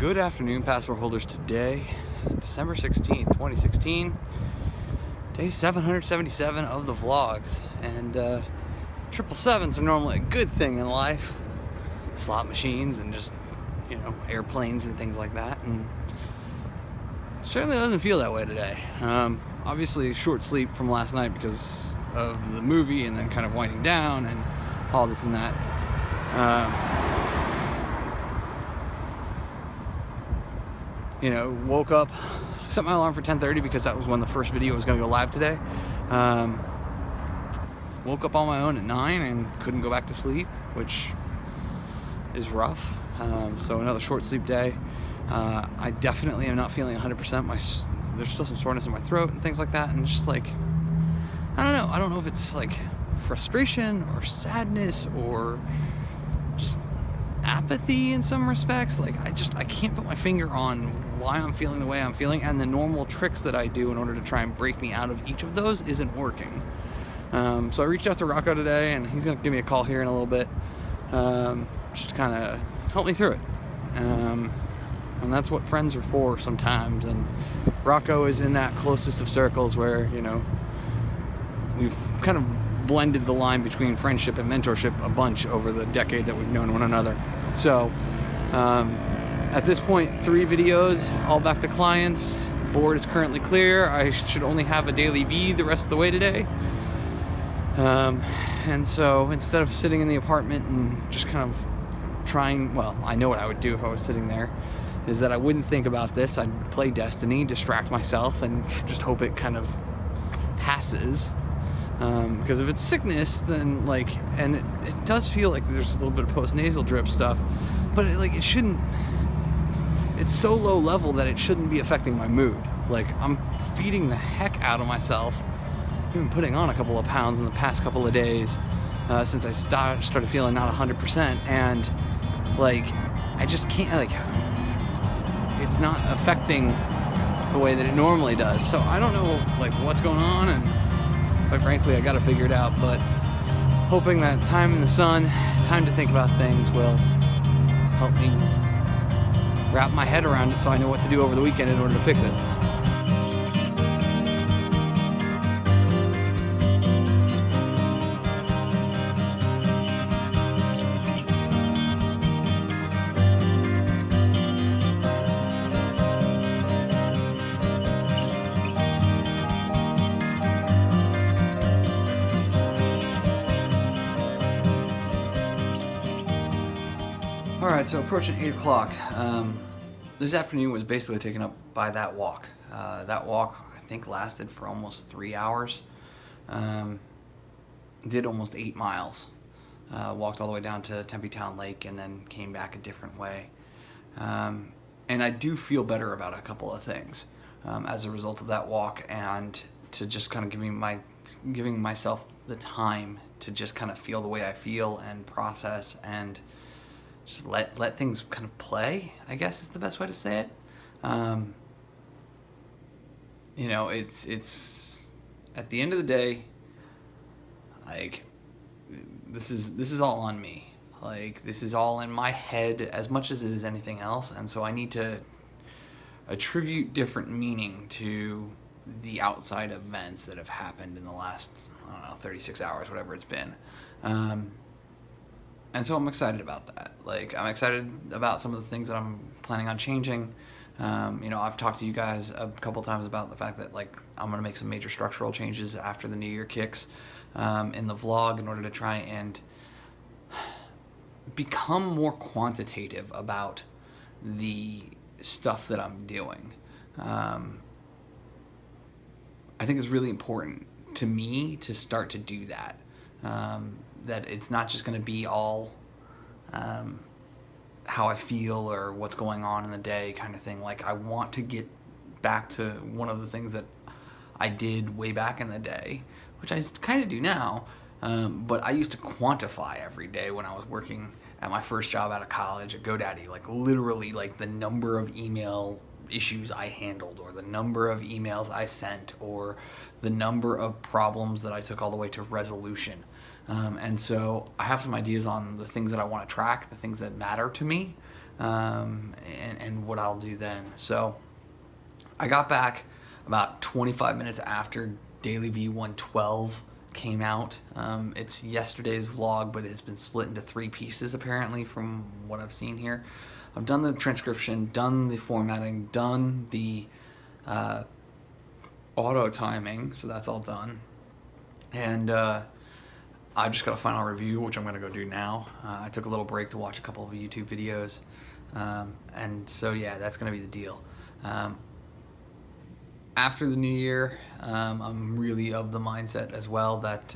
Good afternoon, passport holders. Today, December 16th, 2016, day 777 of the vlogs. And 777s are normally a good thing in life. Slot machines and just, airplanes and things like that. And it certainly doesn't feel that way today. Obviously, short sleep from last night because of the movie and then kind of winding down and all this and that. Woke up, set my alarm for 10:30 because that was when the first video was going to go live today. Woke up on my own at 9 and couldn't go back to sleep, which is rough. So another short sleep day. I definitely am not feeling 100%. There's still some soreness in my throat and things like that, and just I don't know if it's like frustration or sadness or just apathy in some respects. I can't put my finger on why I'm feeling the way I'm feeling, and the normal tricks that I do in order to try and break me out of each of those isn't working. So I reached out to Rocco today, and he's gonna give me a call here in a little bit, just to kind of help me through it. And that's what friends are for sometimes, and Rocco is in that closest of circles where we've kind of blended the line between friendship and mentorship a bunch over the decade that we've known one another. So at this point, 3 videos, all back to clients. Board is currently clear. I should only have a DailyVee the rest of the way today. And so instead of sitting in the apartment and just kind of I know what I would do if I was sitting there, is that I wouldn't think about this. I'd play Destiny, distract myself, and just hope it kind of passes. Because if it's sickness, then and it does feel like there's a little bit of post-nasal drip stuff, but it shouldn't. It's so low level that it shouldn't be affecting my mood. I'm feeding the heck out of myself. I've been putting on a couple of pounds in the past couple of days since I started feeling not 100%, and I just can't. It's not affecting the way that it normally does. So I don't know what's going on, and quite frankly, I got to figure it out. But hoping that time in the sun, time to think about things, will help me wrap my head around it so I know what to do over the weekend in order to fix it. Alright, so approaching 8 o'clock. This afternoon was basically taken up by that walk. That walk, I think, lasted for almost 3 hours. Did almost 8 miles. Walked all the way down to Tempe Town Lake and then came back a different way. And I do feel better about a couple of things as a result of that walk, and to just kind of giving myself the time to just kind of feel the way I feel and process and just let things kind of play, I guess is the best way to say it. It's at the end of the day, this is all on me. This is all in my head as much as it is anything else, and so I need to attribute different meaning to the outside events that have happened in the last, 36 hours, whatever it's been. And so I'm excited about that. I'm excited about some of the things that I'm planning on changing. I've talked to you guys a couple times about the fact that I'm going to make some major structural changes after the new year kicks in the vlog in order to try and become more quantitative about the stuff that I'm doing. I think it's really important to me to start to do that. That it's not just going to be all how I feel or what's going on in the day kind of thing. I want to get back to one of the things that I did way back in the day, which I kind of do now, but I used to quantify every day when I was working at my first job out of college at GoDaddy, literally the number of email issues I handled, or the number of emails I sent, or the number of problems that I took all the way to resolution. And so I have some ideas on the things that I want to track, the things that matter to me, and and what I'll do then. So I got back about 25 minutes after DailyVee 112 came out. It's yesterday's vlog, but it's been split into 3 pieces apparently from what I've seen here. I've done the transcription, done the formatting, done the auto timing, so that's all done. And I just got a final review, which I'm going to go do now. I took a little break to watch a couple of YouTube videos. And so, yeah, that's going to be the deal. After the new year, I'm really of the mindset as well that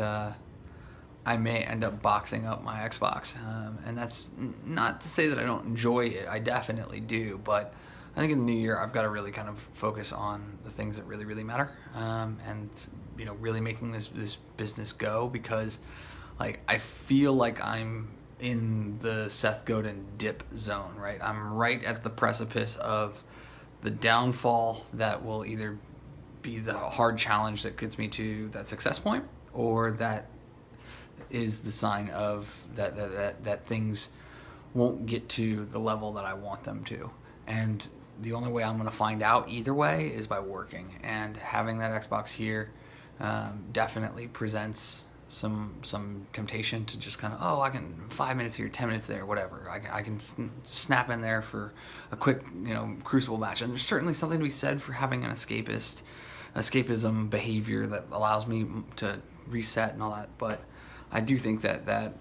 I may end up boxing up my Xbox. And that's not to say that I don't enjoy it. I definitely do. But I think in the new year, I've got to really kind of focus on the things that really, really matter. And, you know, really making this business go, because like I feel like I'm in the Seth Godin dip zone, right? I'm right at the precipice of the downfall that will either be the hard challenge that gets me to that success point, or that is the sign of that things won't get to the level that I want them to. And the only way I'm going to find out either way is by working. And having that Xbox here definitely presents some temptation to just kind of, oh, I can 5 minutes here, 10 minutes there, whatever. I can snap in there for a quick, you know, Crucible match. And there's certainly something to be said for having an escapism behavior that allows me to reset and all that. But I do think that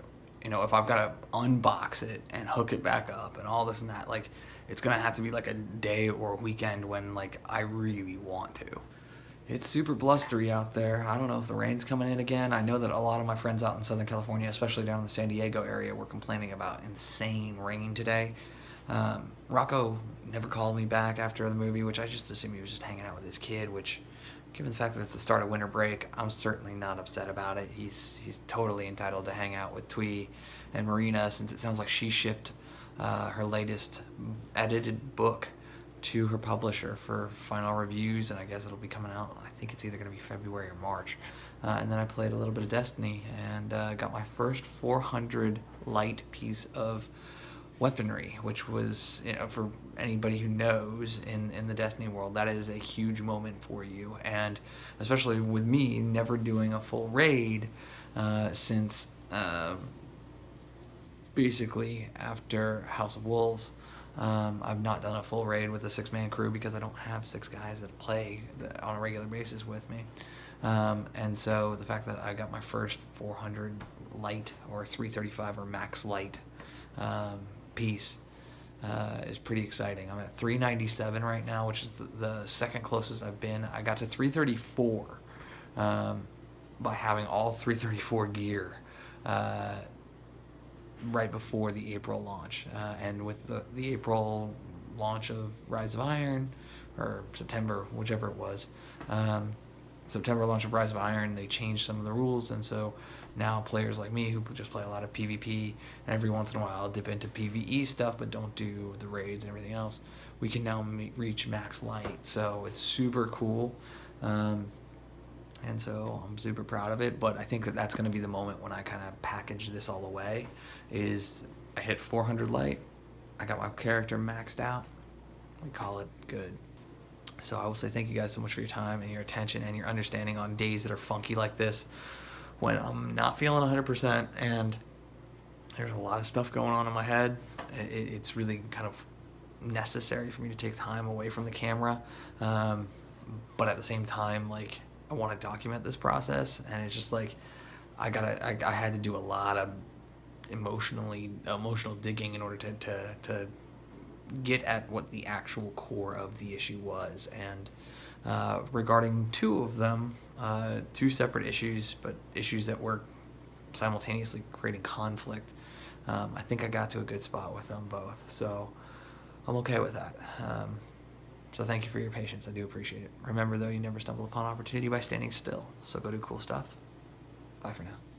you know, if I've got to unbox it and hook it back up and all this and that, like, it's gonna have to be like a day or a weekend when like I really want to. It's super blustery out there. I don't know if the rain's coming in again. I know that a lot of my friends out in Southern California, especially down in the San Diego area, were complaining about insane rain today. Rocco never called me back after the movie, which I just assumed he was just hanging out with his kid, which, given the fact that it's the start of winter break, I'm certainly not upset about it. He's totally entitled to hang out with Twee and Marina, since it sounds like she shipped her latest edited book to her publisher for final reviews, and I guess it'll be coming out, I think it's either going to be February or March. And then I played a little bit of Destiny and got my first 400 light piece of weaponry, which was, you know, for anybody who knows in the Destiny world, that is a huge moment for you. And especially with me never doing a full raid since basically after House of Wolves. I've not done a full raid with a 6-man crew because I don't have 6 guys that play on a regular basis with me. And so the fact that I got my first 400 light or 335 or max light piece is pretty exciting. I'm at 397 right now, which is the second closest I've been. I got to 334 by having all 334 gear right before the April launch. And with the April launch of Rise of Iron, or September, whichever it was, September launch of Rise of Iron, they changed some of the rules, and so now players like me who just play a lot of PvP, and every once in a while I'll dip into PvE stuff but don't do the raids and everything else, we can now reach max light. So it's super cool. And so I'm super proud of it, but I think that that's going to be the moment when I kind of package this all away, is I hit 400 light, I got my character maxed out, we call it good. So I will say thank you guys so much for your time and your attention and your understanding on days that are funky like this, when I'm not feeling 100% and there's a lot of stuff going on in my head. It's really kind of necessary for me to take time away from the camera, but at the same time, like, I want to document this process, and it's just like I had to do a lot of emotional digging in order to get at what the actual core of the issue was. And regarding 2 of them, 2 separate issues, but issues that were simultaneously creating conflict, I think I got to a good spot with them both, so I'm okay with that. So thank you for your patience. I do appreciate it. Remember, though, you never stumble upon opportunity by standing still. So go do cool stuff. Bye for now.